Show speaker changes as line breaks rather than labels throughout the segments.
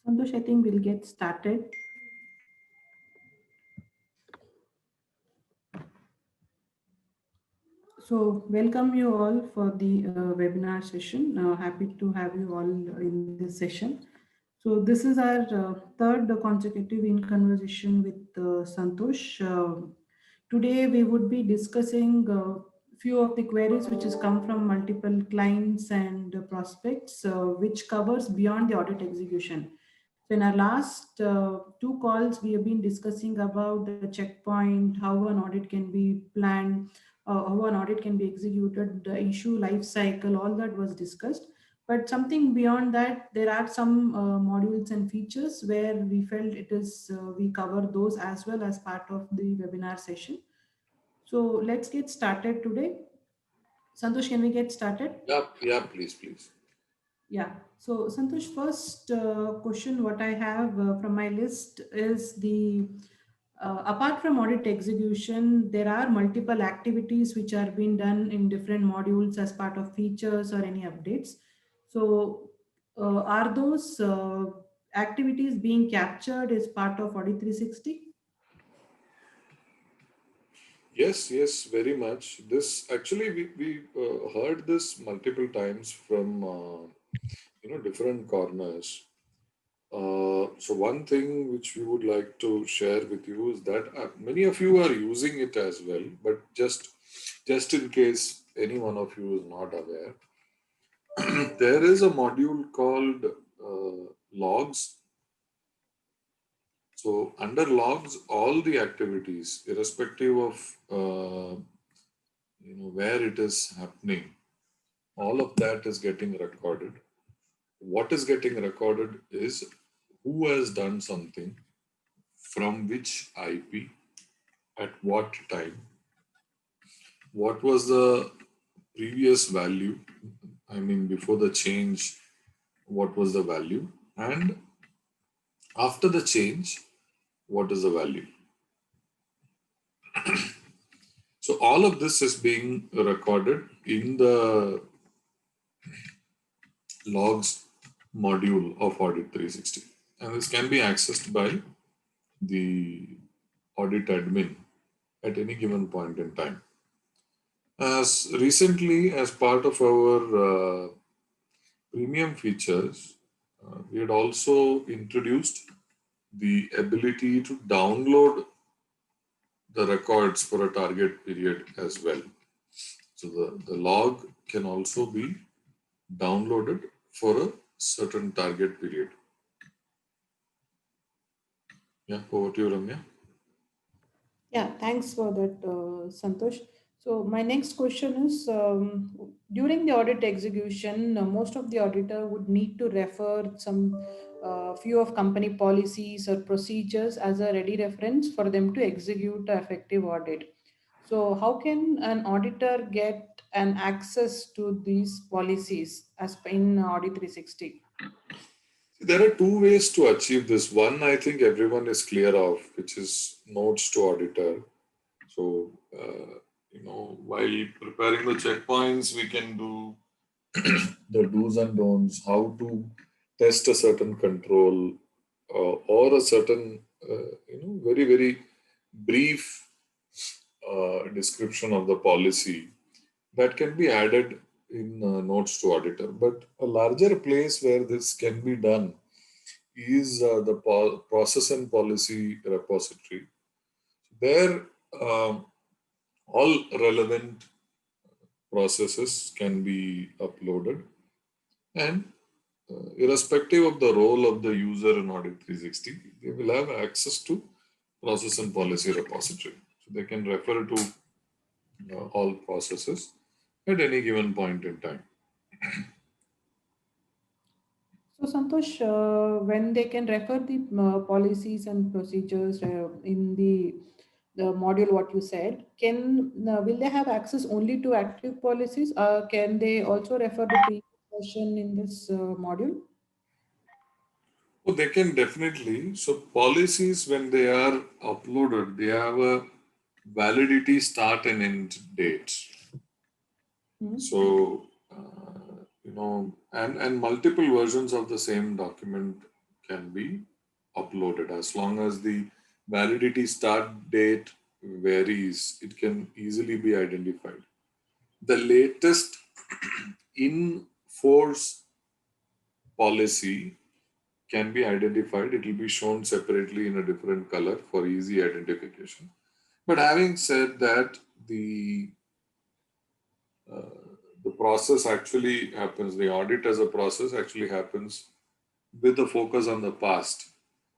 Santosh, I think we'll get started. So, welcome you all for the webinar session. Happy to have you all in this session. So, this is our third consecutive in conversation with Santosh. Today, we would be discussing few of the queries which has come from multiple clients and prospects, which covers beyond the audit execution. So, in our last two calls, we have been discussing about the checkpoint, how an audit can be planned, how an audit can be executed, the issue life cycle, all that was discussed. But something beyond that, there are some modules and features where we felt it is we cover those as well as part of the webinar session. So let's get started today. Santosh, can we get started?
Yeah, please, please.
Yeah. So Santosh, first question what I have from my list is the apart from audit execution, there are multiple activities which are being done in different modules as part of features or any updates. So are those activities being captured as part of Audit 360?
Yes, very much. This actually we heard this multiple times from different corners. So one thing which we would like to share with you is that many of you are using it as well, but just in case any one of you is not aware, there is a module called logs. So under logs, all the activities, irrespective of where it is happening, all of that is getting recorded. What is getting recorded is who has done something, from which IP, at what time, what was the previous value, I mean before the change, what was the value, and after the change, what is the value. So all of this is being recorded in the logs module of Audit 360. And this can be accessed by the audit admin at any given point in time. As recently, as part of our premium features, we had also introduced the ability to download the records for a target period as well. So the log can also be downloaded for a certain target period. Yeah, over to you, Ramya.
Yeah, thanks for that, Santosh. So my next question is, during the audit execution, most of the auditor would need to refer some few of company policies or procedures as a ready reference for them to execute an effective audit. So how can an auditor get an access to these policies as in Audit 360?
There are two ways to achieve this. One, I think everyone is clear of, which is notes to auditor. So, while preparing the checkpoints, we can do the do's and don'ts, how to test a certain control or a certain, very, very brief description of the policy that can be added in notes to auditor. But a larger place where this can be done is the process and policy repository. There, all relevant processes can be uploaded, and irrespective of the role of the user in Audit 360, they will have access to process and policy repository. So they can refer to all processes at any given point in time.
So, Santosh, when they can refer the policies and procedures in the module, what you said, can will they have access only to active policies? Can they also refer the previous version in this module?
Oh, they can definitely. So policies, when they are uploaded, they have a validity start and end date.
Hmm.
So, and multiple versions of the same document can be uploaded. As long as the validity start date varies, it can easily be identified. The latest in force policy can be identified. It will be shown separately in a different color for easy identification. But having said that, the process actually happens, the audit as a process actually happens with a focus on the past.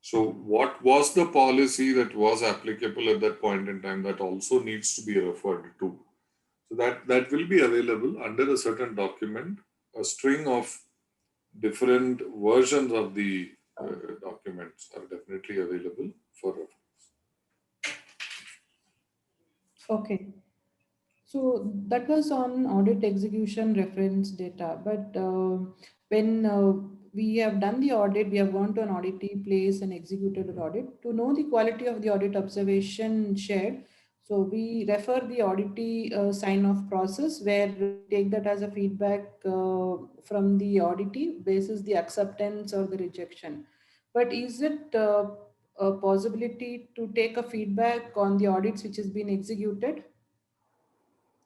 So what was the policy that was applicable at that point in time, that also needs to be referred to. So that will be available under a certain document, a string of different versions of the documents are definitely available for reference.
Okay. So that was on audit execution reference data. But when we have done the audit, we have gone to an auditee place and executed an audit. To know the quality of the audit observation shared, so we refer the auditee sign-off process, where we take that as a feedback from the auditee basis the acceptance or the rejection. But is it a possibility to take a feedback on the audits which has been executed?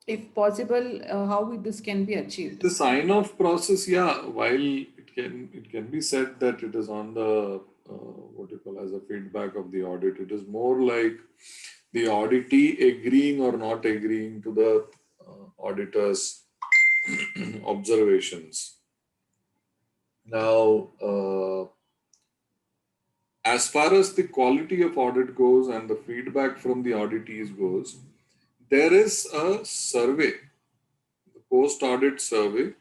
If possible, how this can be achieved?
The sign off process, yeah, while it can be said that it is on the what you call as a feedback of the audit, it is more like the auditee agreeing or not agreeing to the auditor's observations. Now, as far as the quality of audit goes and the feedback from the auditees goes, there is a survey, the post audit survey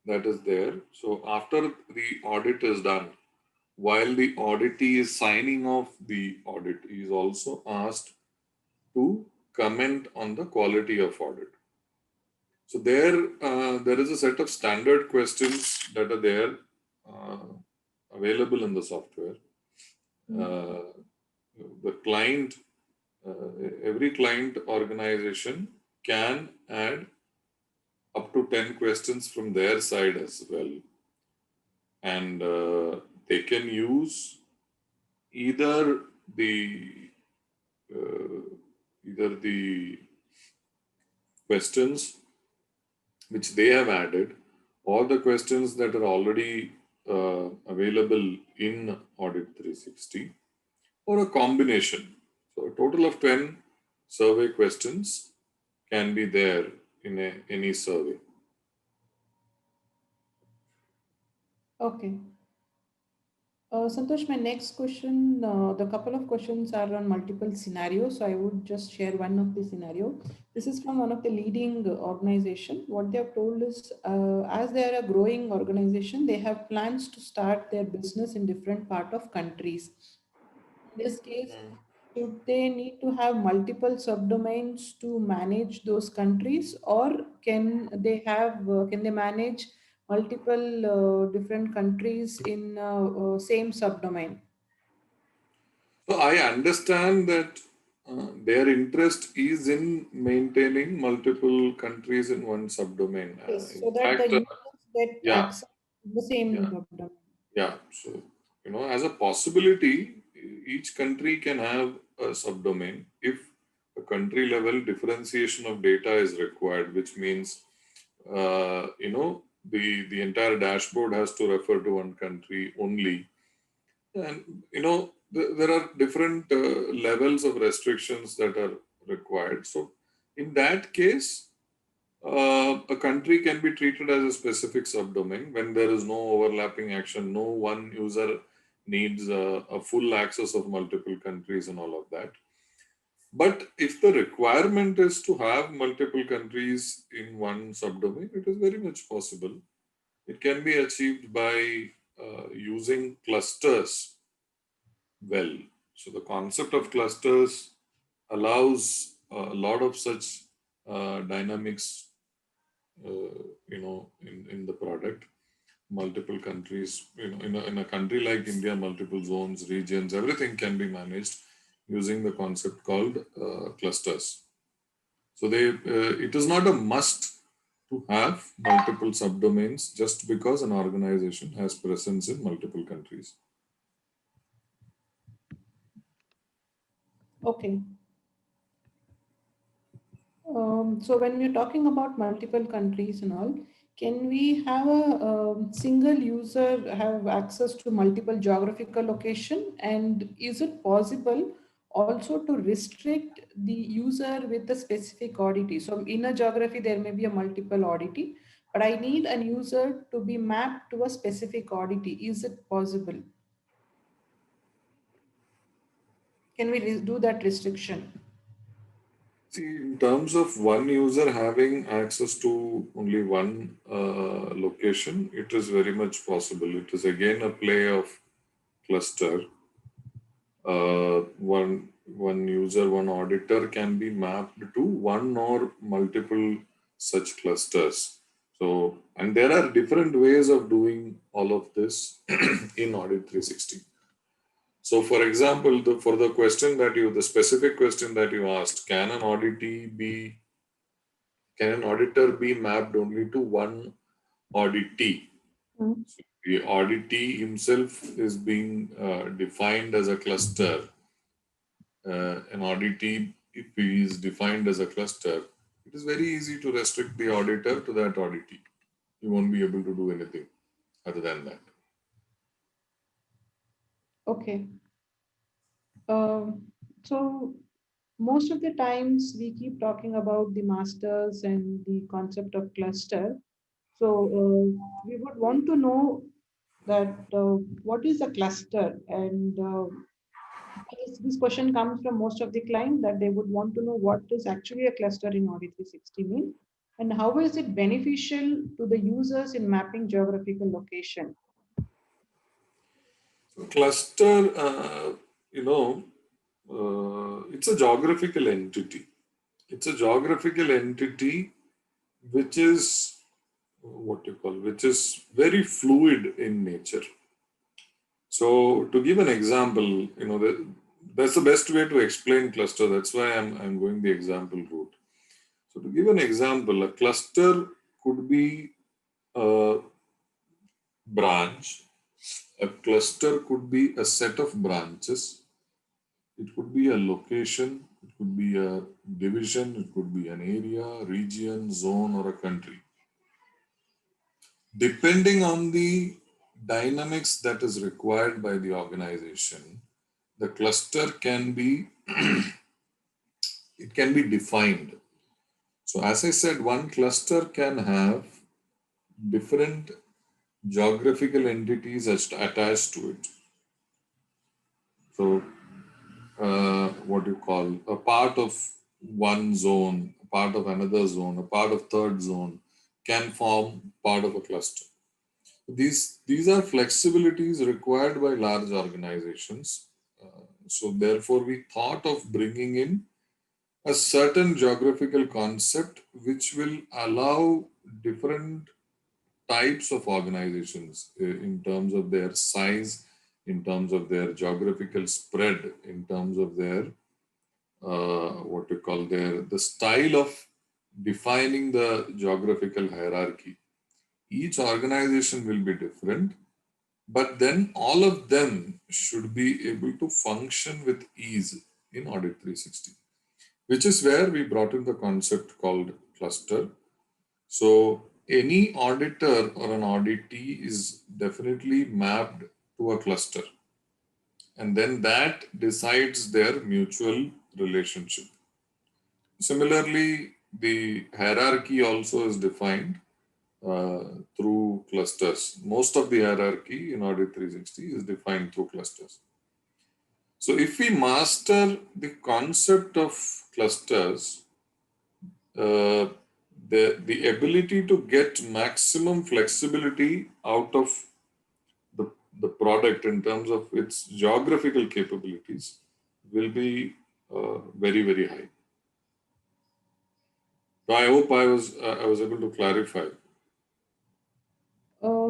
that is there. So after the audit is done, while the auditee is signing off the audit, he is also asked to comment on the quality of audit. So there is a set of standard questions that are there, available in the software. The client, every client organization can add up to 10 questions from their side as well. And they can use either the questions which they have added, or the questions that are already available in Audit 360, or a combination. So a total of 10 survey questions can be there in any survey.
Okay. Santosh, my next question, the couple of questions are on multiple scenarios. So I would just share one of the scenario. This is from one of the leading organization. What they have told is, as they are a growing organization, they have plans to start their business in different part of countries. In this case, should they need to have multiple subdomains to manage those countries, or can they manage multiple different countries in same subdomain?
So I understand that their interest is in maintaining multiple countries in one subdomain.
Yes,
In
so that the
fact,
users get
yeah,
access to the same
yeah,
subdomain.
yeah. So, as a possibility, each country can have a subdomain if a country level differentiation of data is required, which means, the entire dashboard has to refer to one country only. And, there are different levels of restrictions that are required. So, in that case, a country can be treated as a specific subdomain when there is no overlapping action, no one user needs a full access of multiple countries and all of that. But if the requirement is to have multiple countries in one subdomain, it is very much possible. It can be achieved by using clusters well. So the concept of clusters allows a lot of such dynamics, in the product. Multiple countries, in a country like India, multiple zones, regions, everything can be managed using the concept called clusters. So it is not a must to have multiple subdomains just because an organization has presence in multiple countries.
Okay. So when we're talking about multiple countries and all, can we have a single user have access to multiple geographical location? And is it possible also to restrict the user with a specific oddity? So in a geography, there may be a multiple oddity, but I need a user to be mapped to a specific oddity. Is it possible? Can we do that restriction?
See, in terms of one user having access to only one location, it is very much possible. It is again a play of cluster. One user, one auditor can be mapped to one or multiple such clusters. So, and there are different ways of doing all of this in Audit 360. So, for example, for the question that the specific question that you asked, can an auditor be mapped only to one auditee?
Mm.
So the auditee himself is being defined as a cluster. An auditee, if he is defined as a cluster, it is very easy to restrict the auditor to that auditee. You won't be able to do anything other than that.
Okay. So most of the times we keep talking about the masters and the concept of cluster. So we would want to know that what is a cluster, and this question comes from most of the client that they would want to know what is actually a cluster in Audit 360 mean, and how is it beneficial to the users in mapping geographical location.
So cluster, it's a geographical entity. It's a geographical entity which is which is very fluid in nature. So to give an example, that's the best way to explain cluster. That's why I'm going the example route. So to give an example, a cluster could be a branch. A cluster could be a set of branches. It could be a location. It could be a division. It could be an area, region, zone, or a country. Depending on the dynamics that is required by the organization, the cluster can be it can be defined. So as I said, one cluster can have different geographical entities attached to it. So what you call a part of one zone, a part of another zone, a part of third zone can form part of a cluster. These are flexibilities required by large organizations. So therefore, we thought of bringing in a certain geographical concept which will allow different types of organizations in terms of their size, in terms of their geographical spread, in terms of their the style of defining the geographical hierarchy. Each organization will be different, but then all of them should be able to function with ease in Audit 360, which is where we brought in the concept called cluster. So any auditor or an auditee is definitely mapped to a cluster, and then that decides their mutual relationship. Similarly, the hierarchy also is defined through clusters. Most of the hierarchy in Audit 360 is defined through clusters. So if we master the concept of clusters, the ability to get maximum flexibility out of the product in terms of its geographical capabilities will be very, very high. So I hope I was able to clarify.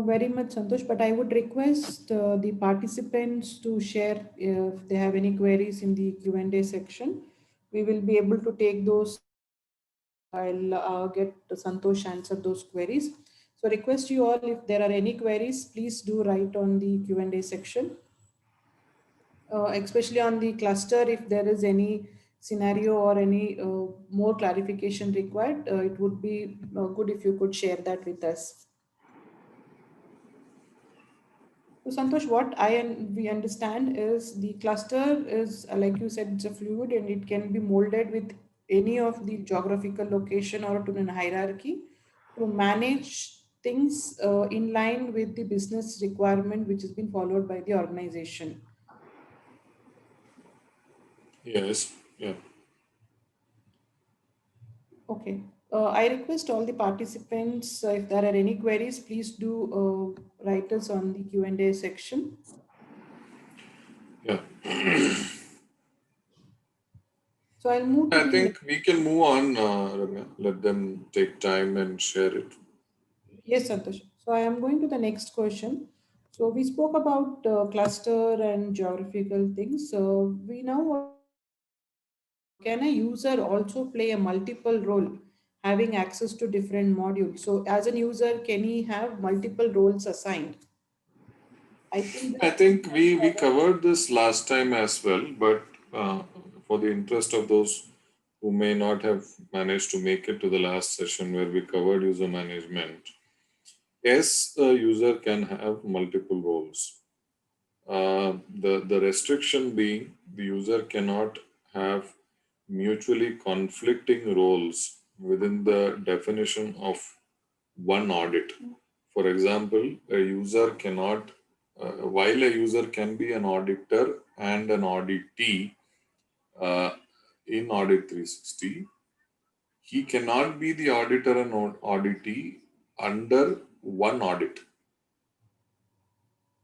Very much, Santosh, but I would request the participants to share if they have any queries in the Q&A section. We will be able to take those. I'll get Santosh answer those queries. So request you all, if there are any queries, please do write on the Q&A section. especially on the cluster, if there is any scenario or any more clarification required, it would be good if you could share that with us. So Santosh, what we understand is the cluster is, like you said, it's a fluid and it can be molded with any of the geographical location or to an hierarchy to manage things in line with the business requirement which has been followed by the organization.
Yes. Yeah.
Okay. I request all the participants, if there are any queries, please do write us on the Q&A section.
Yeah.
So I'll move to
I
the
think we can move on, Ramya. Let them take time and share it.
Yes, Santosh. So I am going to the next question. So we spoke about cluster and geographical things. So we now want to understand can a user also play a multiple role having access to different modules? So as a user, can he have multiple roles assigned? I think
I
this
think we covered this last time as well, but for the interest of those who may not have managed to make it to the last session where we covered user management, yes, a user can have multiple roles. The restriction being the user cannot have mutually conflicting roles within the definition of one audit. For example, a user cannot, while a user can be an auditor and an auditee uh, in Audit 360, he cannot be the auditor and auditee under one audit.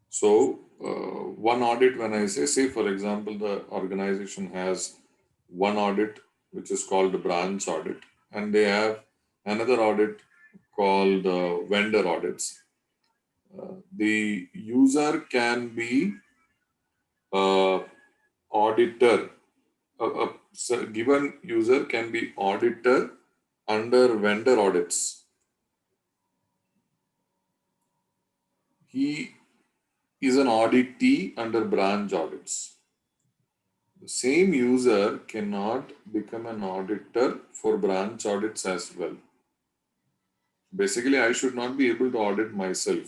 So, one audit, when I say, for example, the organization has one audit which is called the branch audit, and they have another audit called vendor audits. The user can be auditor. A given user can be auditor under vendor audits. He is an auditee under branch audits. The same user cannot become an auditor for branch audits as well. Basically, I should not be able to audit myself,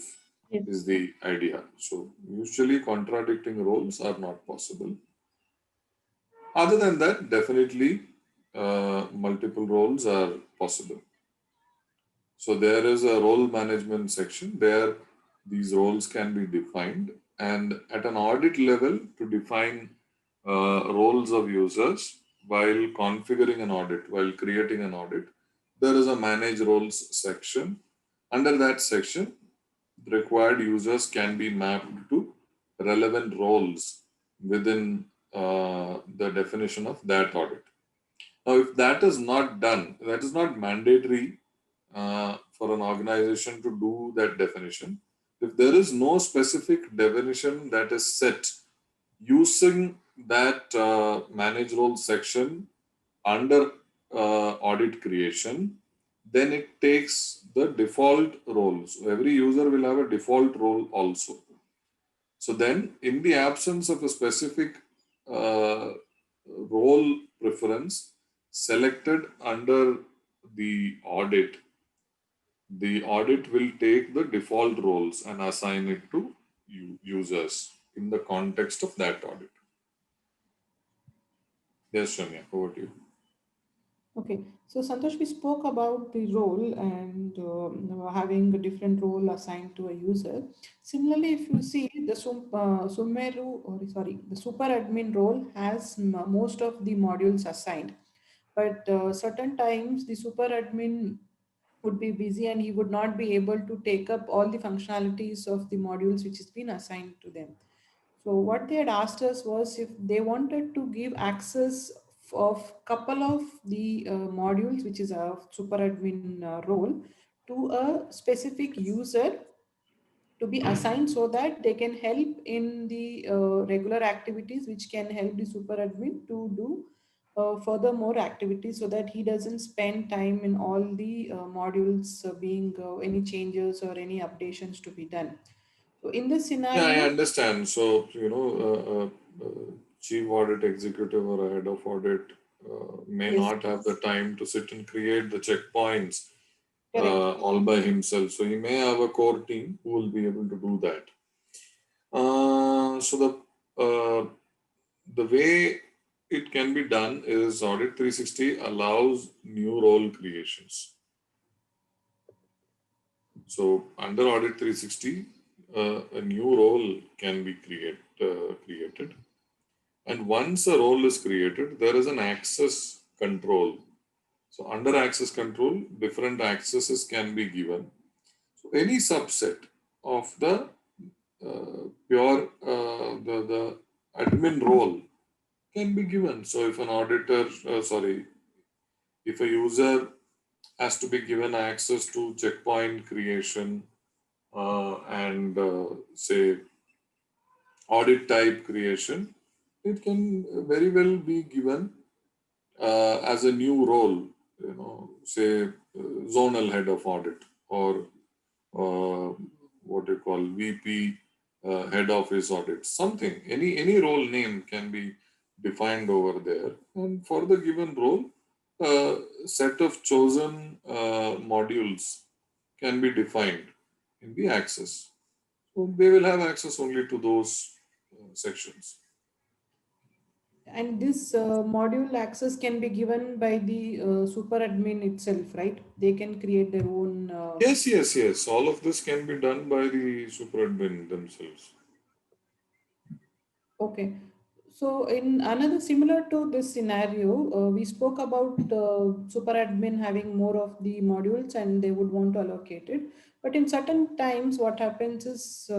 is
Yes.
the idea. So, mutually contradicting roles are not possible. Other than that, definitely multiple roles are possible. So there is a role management section where these roles can be defined, and at an audit level, to define roles of users while configuring an audit, while creating an audit, there is a manage roles section. Under that section, the required users can be mapped to relevant roles within the definition of that audit. Now, if that is not done, that is not mandatory for an organization to do that definition. If there is no specific definition that is set using that manage role section under audit creation, then it takes the default roles. So every user will have a default role also. So then, in the absence of a specific role preference selected under the audit will take the default roles and assign it to users in the context of that audit. Yes, Shamya, over to you.
Okay, so Santosh, we spoke about the role and having a different role assigned to a user. Similarly, if you see the Sumeru, or sorry, the super admin role has most of the modules assigned, but certain times the super admin would be busy and he would not be able to take up all the functionalities of the modules which has been assigned to them. So what they had asked us was if they wanted to give access of couple of the modules, which is a super admin role, to a specific user to be assigned so that they can help in the regular activities which can help the super admin to do further more activities so that he doesn't spend time in all the modules being any changes or any updations to be done. So in this
Yeah, I
scenario,
understand. So, chief audit executive or a head of audit may
Yes.
not have the time to sit and create the checkpoints
Correct.
all by himself. So he may have a core team who will be able to do that. So the way it can be done is Audit 360 allows new role creations. So under Audit 360, a new role can be created. And once a role is created, there is an access control. So under access control, different accesses can be given. So any subset of the pure the admin role can be given. So if an auditor, if a user has to be given access to checkpoint creation and say audit type creation, it can very well be given as a new role, say zonal head of audit or what you call VP, head office audit, something, any role name can be defined over there. And for the given role, a set of chosen modules can be defined in the access. So they will have access only to those sections.
And this module access can be given by the super admin itself, right? They can create their own.
Yes, yes, yes. All of this can be done by the super admin themselves.
Okay. So in another similar to this scenario, we spoke about super admin having more of the modules and they would want to allocate it. But in certain times, what happens is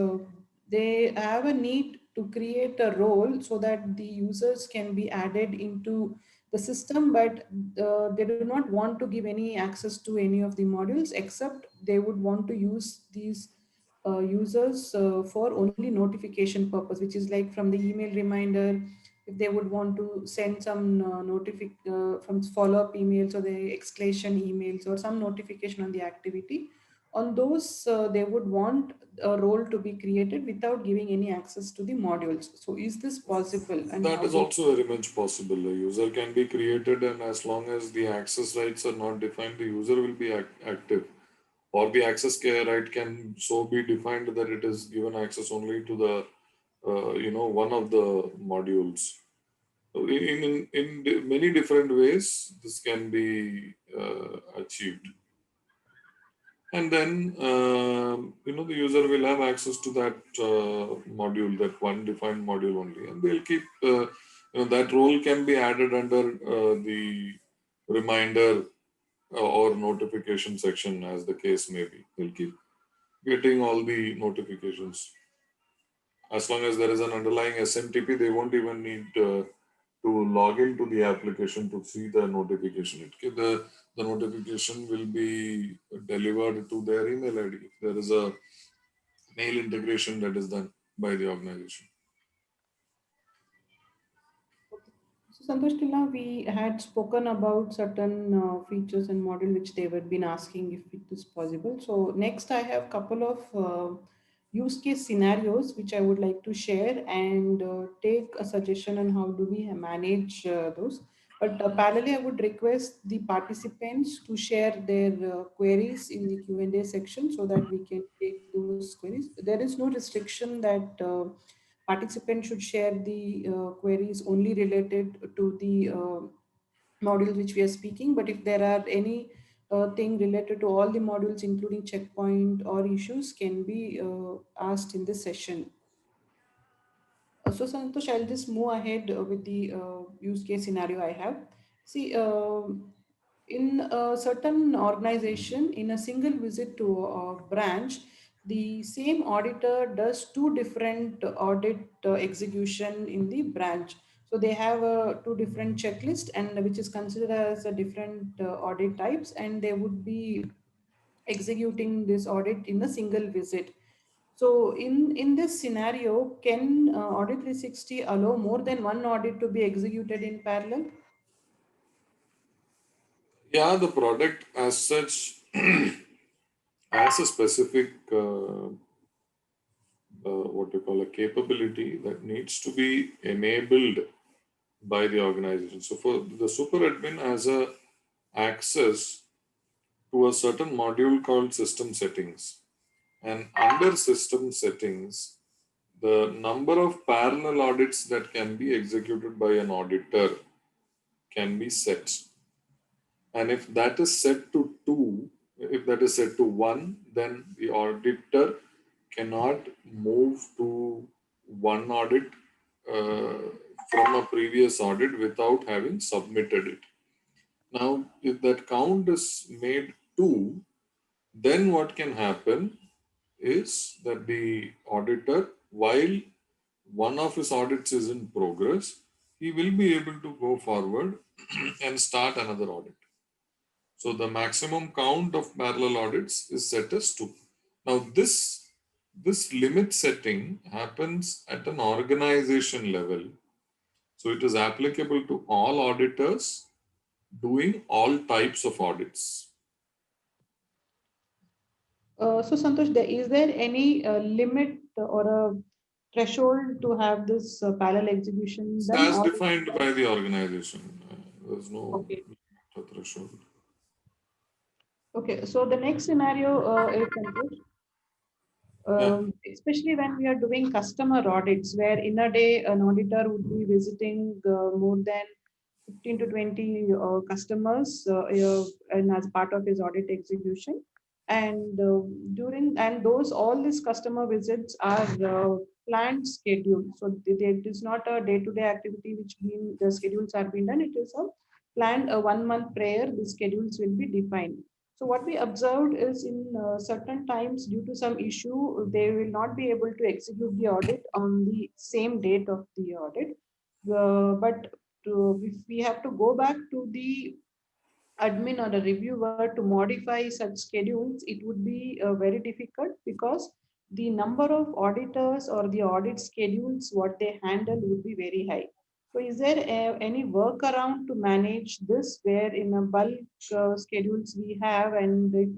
they have a need to create a role so that the users can be added into the system, but they do not want to give any access to any of the modules except they would want to use these users for only notification purpose, which is like from the email reminder, if they would want to send some from follow-up emails or the escalation emails or some notification on the activity. On those, they would want a role to be created without giving any access to the modules. So is this possible and
That
how
is
do
also very much possible. A user can be created, and as long as the access rights are not defined, the user will be active. Or the access right can so be defined that it is given access only to the one of the modules. So in many different ways, this can be achieved. And then the user will have access to that module, that one defined module only, and they'll keep that role can be added under the reminder or notification section, as the case may be. They'll keep getting all the notifications. As long as there is an underlying SMTP, they won't even need to log into the application to see the notification. The notification will be delivered to their email ID. If there is a mail integration that is done by the organization.
So Santosh, till now we had spoken about certain features and model which they were been asking if it is possible. So next I have couple of use case scenarios which I would like to share and take a suggestion on how do we manage those. But parallelly, I would request the participants to share their queries in the Q&A section so that we can take those queries. There is no restriction that participants should share the queries only related to the modules which we are speaking. But if there are any thing related to all the modules, including checkpoint or issues, can be asked in this session. So Santosh, I'll just move ahead with the use case scenario I have. See, in a certain organization, in a single visit to a branch, the same auditor does two different audit execution in the branch. So they have two different checklist and which is considered as a different audit types, and they would be executing this audit in a single visit. So in this scenario, can Audit 360 allow more than one audit to be executed in parallel?
Yeah, the product as such has a specific what you call a capability that needs to be enabled by the organization. So for the super admin has a access to a certain module called system settings. And under system settings, the number of parallel audits that can be executed by an auditor can be set. And if that is set to 2, if that is set to 1, then the auditor cannot move to one audit uh, from a previous audit without having submitted it. Now, if that count is made 2, then what can happen is that the auditor, while one of his audits is in progress, he will be able to go forward and start another audit. So the maximum count of parallel audits is set as 2. Now this limit setting happens at an organization level. So it is applicable to all auditors doing all types of audits.
So Santosh, is there any limit or a threshold to have this parallel execution
It's
done?
as
Or
defined by the organization. There's no
okay,
threshold.
okay. So the next scenario is Santosh,
Yeah.
especially when we are doing customer audits, where in a day an auditor would be visiting more than 15 to 20 customers and as part of his audit execution. And during and those all these customer visits are planned schedule. So it is not a day-to-day activity which been the schedules are being done. It is a planned a 1 month prayer. The schedules will be defined. So what we observed is in certain times due to some issue, they will not be able to execute the audit on the same date of the audit. But if we have to go back to the admin or a reviewer to modify such schedules, it would be very difficult because the number of auditors or the audit schedules what they handle would be very high. So is there any workaround to manage this where in a bulk schedules we have and if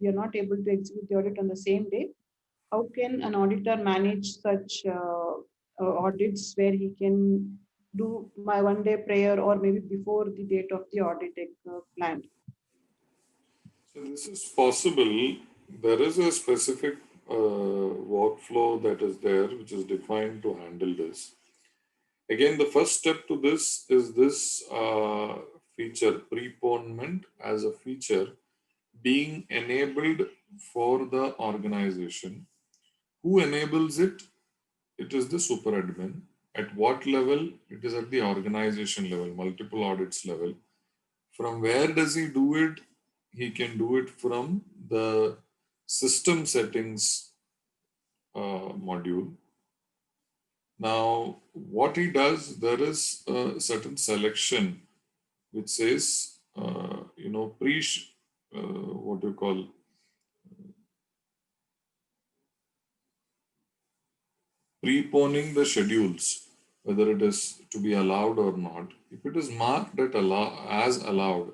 we are not able to execute the audit on the same day, how can an auditor manage such audits where he can do my 1 day prayer or maybe before the date of the audit planned?
So this is possible. There is a specific workflow that is there, which is defined to handle this. Again, the first step to this is this feature, preponement as a feature being enabled for the organization. Who enables it? It is the super admin. At what level? It is at the organization level, multiple audits level. From where does he do it? He can do it from the system settings module. Now, what he does, there is a certain selection which says, what do you call, preponing the schedules, whether it is to be allowed or not. If it is marked as allowed,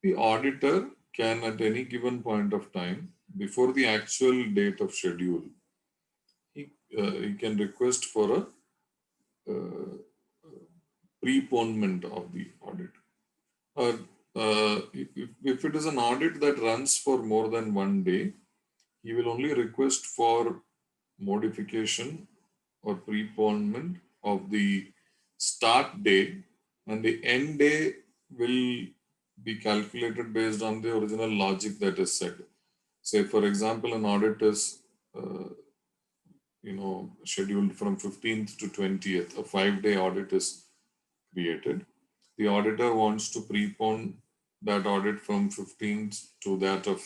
the auditor can at any given point of time, before the actual date of schedule, he can request for a preponement of the audit. If it is an audit that runs for more than 1 day, he will only request for modification or preponement of the start day, and the end day will be calculated based on the original logic that is set. Say, for example, an audit is scheduled from 15th to 20th. A 5-day audit is created. The auditor wants to prepone that audit from 15th to that of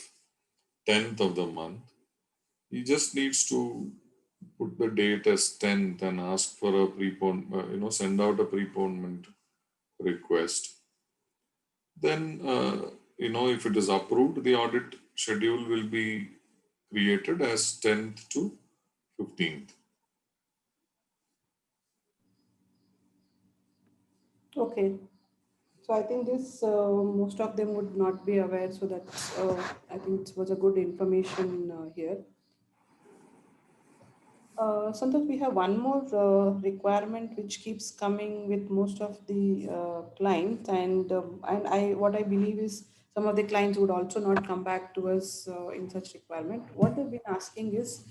10th of the month. He just needs to put the date as 10th and ask for a send out a preponement request. Then, if it is approved, the audit schedule will be created as 10th to 15th.
Okay. So I think this most of them would not be aware. So that's I think it was a good information here. Santosh, we have one more requirement which keeps coming with most of the clients, and I what I believe is some of the clients would also not come back to us in such requirement. What they've been asking is,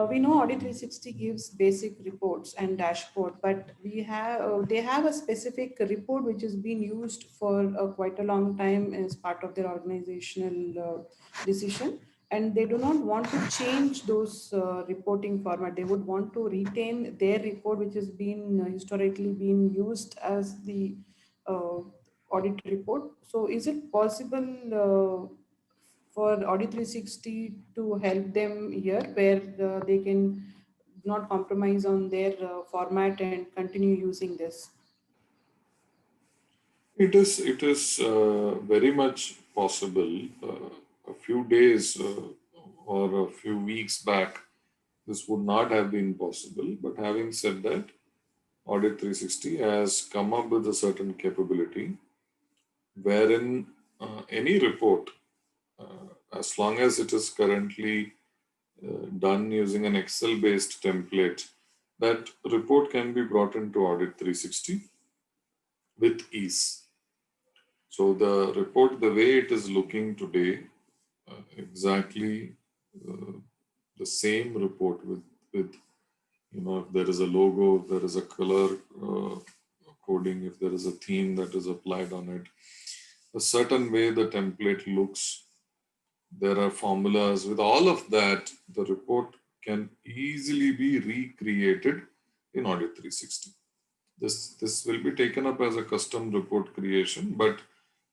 we know Audit 360 gives basic reports and dashboard, but we have they have a specific report which has been used for quite a long time as part of their organizational decision, and they do not want to change those reporting format. They would want to retain their report which has been historically been used as the uh, audit report. So is it possible for Audit 360 to help them here, where they can not compromise on their format and continue using this?
It is very much possible. A few days or a few weeks back, this would not have been possible. But having said that, Audit 360 has come up with a certain capability wherein any report, as long as it is currently done using an Excel based template, that report can be brought into Audit 360 with ease. So the report, the way it is looking today, exactly uh, the same report with if there is a logo, if there is a color coding, if there is a theme that is applied on it, a certain way the template looks, there are formulas. With all of that, the report can easily be recreated in Audit 360. This will be taken up as a custom report creation, but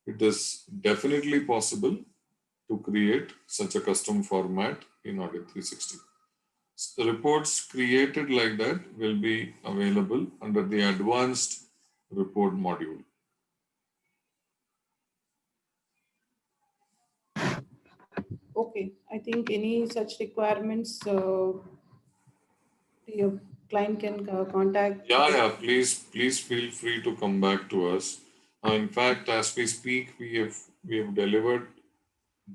it is definitely possible to create such a custom format in Audit 360. The reports created like that will be available under the advanced report module.
Okay, I think any such requirements the client can contact.
Yeah, please feel free to come back to us. In fact, as we speak, we have delivered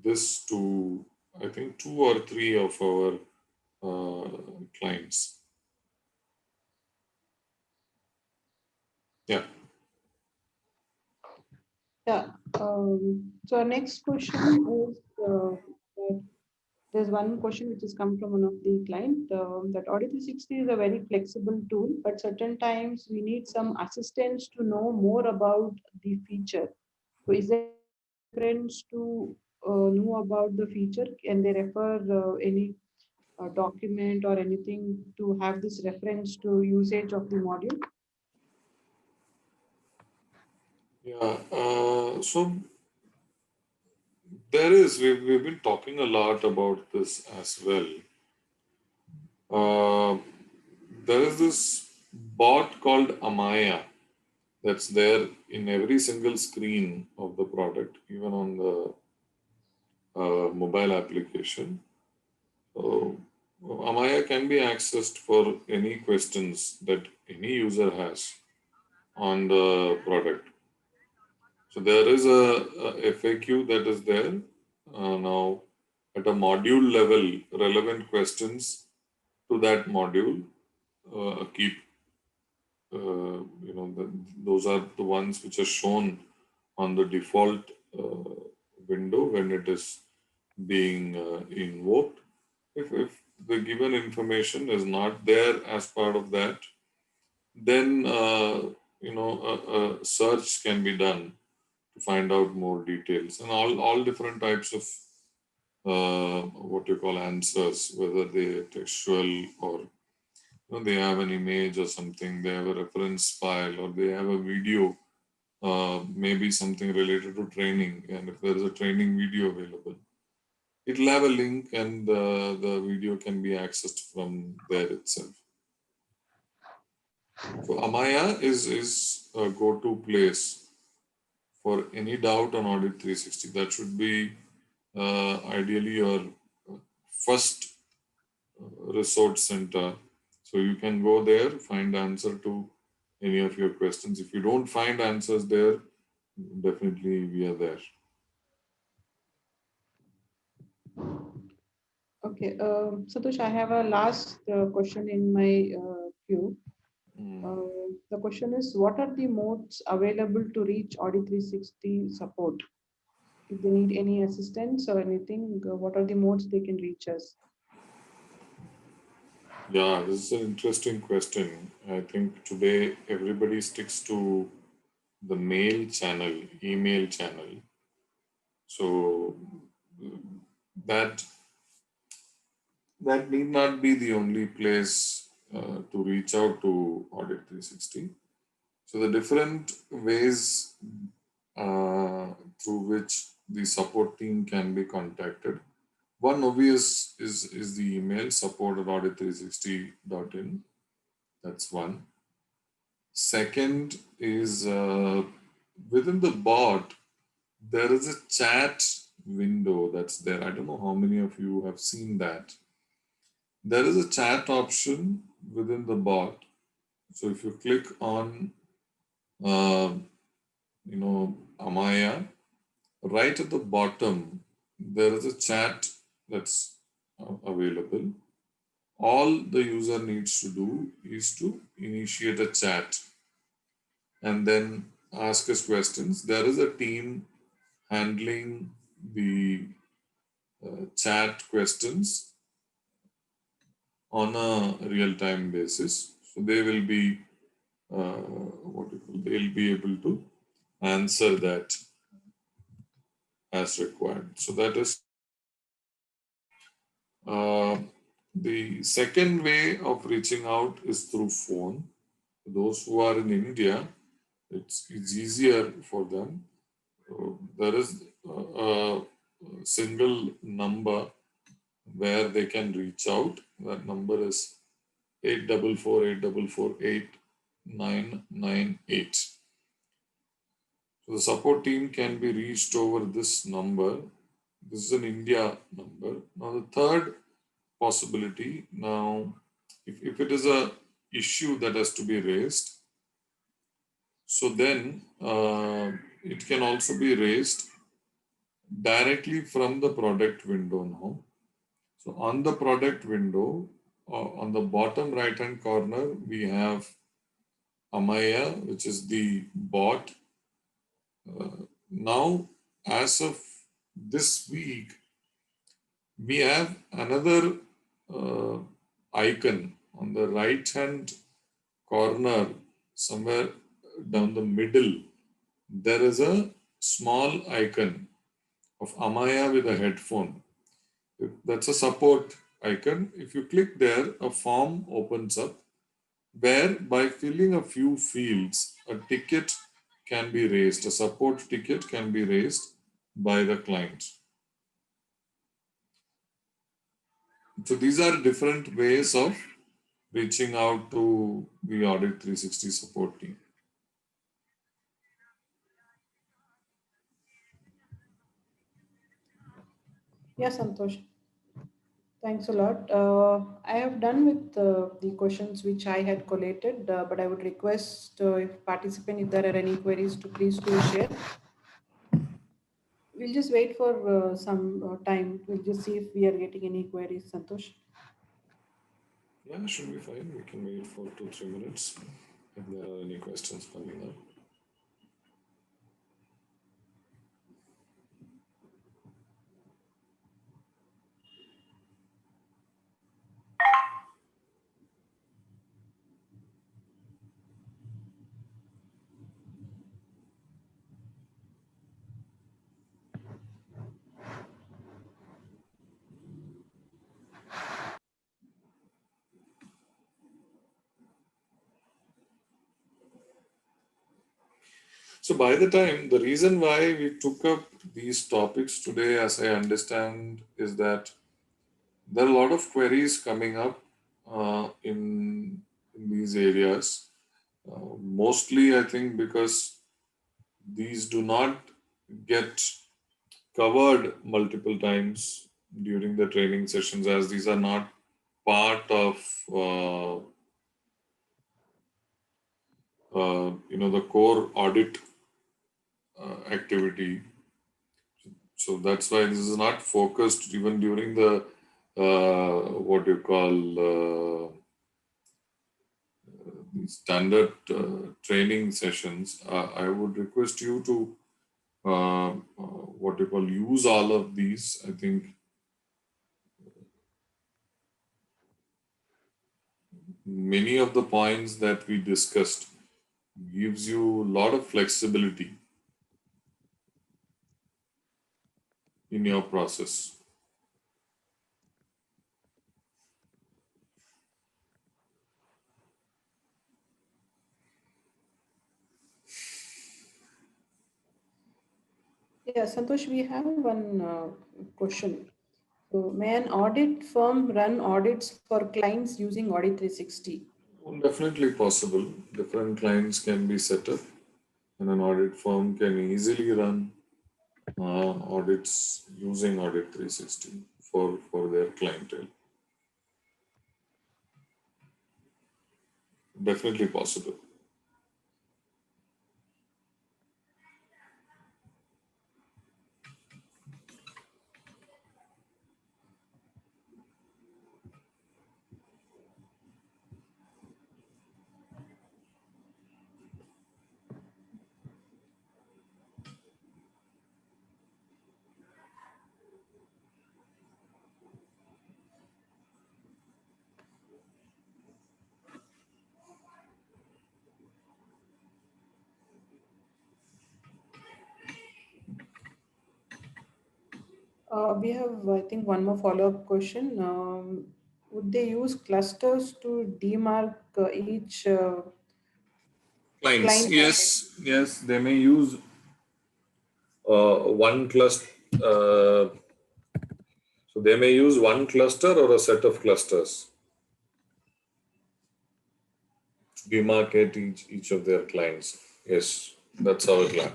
this to, I think, two or three of our clients. Yeah.
Yeah. So our next question is that there's one question which has come from one of the client, that Audit 360 is a very flexible tool, but certain times we need some assistance to know more about the feature. So is there reference to know about the feature? Can they refer any document or anything to have this reference to usage of the module?
Yeah. So we've been talking a lot about this as well. Uh, there is this bot called Amaya that's there in every single screen of the product, even on the mobile application. So, Amaya can be accessed for any questions that any user has on the product. So there is a FAQ that is there. Now, at a module level, relevant questions to that module keep, those are the ones which are shown on the default window when it is being invoked. If the given information is not there as part of that, then a search can be done to find out more details, and all different types of what you call answers, whether they textual or they have an image or something, they have a reference file, or they have a video, maybe something related to training, and if there is a training video available, it'll have a link, and the video can be accessed from there itself. So Amaya is a go-to place for any doubt on Audit 360. That should be ideally your first resource center. So you can go there, find answer to any of your questions. If you don't find answers there, definitely we are there.
Okay, Satosh, I have a last question in my queue.
Mm.
The question is, what are the modes available to reach Audi 360 support? If they need any assistance or anything, what are the modes they can reach us?
Yeah, this is an interesting question. I think today everybody sticks to the mail channel, email channel. So that that need not be the only place to reach out to Audit 360. So the different ways uh, through which the support team can be contacted. One obvious is the email support at audit360.in. That's one. Second is within the bot, there is a chat window that's there. I don't know how many of you have seen that. There is a chat option within the bot. So if you click on, uh, Amaya, right at the bottom, there is a chat that's available. All the user needs to do is to initiate a chat and then ask us questions. There is a team handling the chat questions on a real-time basis. So they will be they'll be able to answer that as required. So that is uh, the second way of reaching out is through phone. Those who are in India, it's easier for them. There is a single number where they can reach out. That number is 844 844 8998. So the support team can be reached over this number. This is an India number. Now the third possibility, now if it is a issue that has to be raised, so then it can also be raised directly from the product window now. So on the product window, on the bottom right hand corner, we have Amaya, which is the bot. Now, as of this week, we have another uh, icon on the right hand corner, somewhere down the middle. There is a small icon of Amaya with a headphone. That's a support icon. If you click there, a form opens up where by filling a few fields, a ticket can be raised, a support ticket can be raised by the client. So these are different ways of reaching out to the Audit 360 support team.
Yes, Santosh. Thanks a lot. I have done with the questions which I had collated, but I would request if participant, if there are any queries, to please do share. We'll just wait for some time. We'll just see if we are getting any queries, Santosh.
Yeah, should be fine. We can wait for 2-3 minutes if there are any questions coming up. So by the time, the reason why we took up these topics today, as I understand, is that there are a lot of queries coming up in these areas. Mostly, I think, because these do not get covered multiple times during the training sessions, as these are not part of the core audit activity. So that's why this is not focused even during the what you call standard training sessions, I would request you to what you call use all of these. I think many of the points that we discussed gives you a lot of flexibility in your process.
Yeah, Santosh, we have one question. So, may an audit firm run audits for clients using Audit 360?
Definitely possible. Different clients can be set up, and an audit firm can easily run audits using Audit 360 for their clientele. Definitely possible.
We have, I think, one more follow-up question. Would they use clusters to demark each
Clients,
client?
yes, they may use one cluster. So they may use one cluster or a set of clusters to demarcate each of their clients. Yes, that's our plan.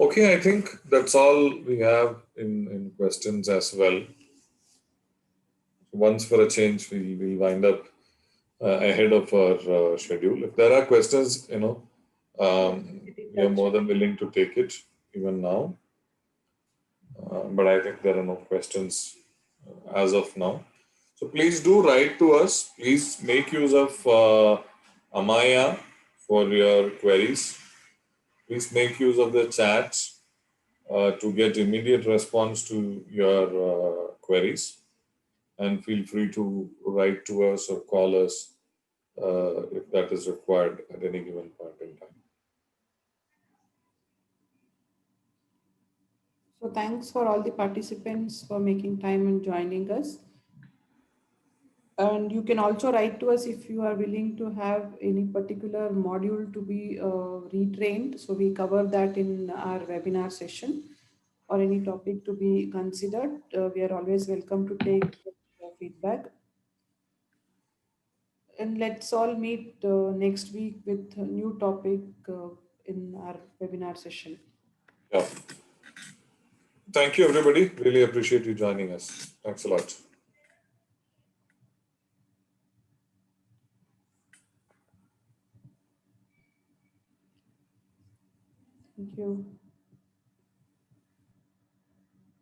Okay, I think that's all we have in questions as well. Once for a change, we'll wind up ahead of our schedule. If there are questions, we are more than willing to take it even now. But I think there are no questions as of now. So please do write to us. Please make use of Amaya for your queries. Please make use of the chat to get immediate response to your queries. And feel free to write to us or call us if that is required at any given point in time.
So thanks for all the participants for making time and joining us. And you can also write to us if you are willing to have any particular module to be retrained. So we cover that in our webinar session, or any topic to be considered. We are always welcome to take feedback. And let's all meet next week with a new topic in our webinar session.
Yeah. Thank you, everybody. Really appreciate you joining us. Thanks a lot.
Thank you.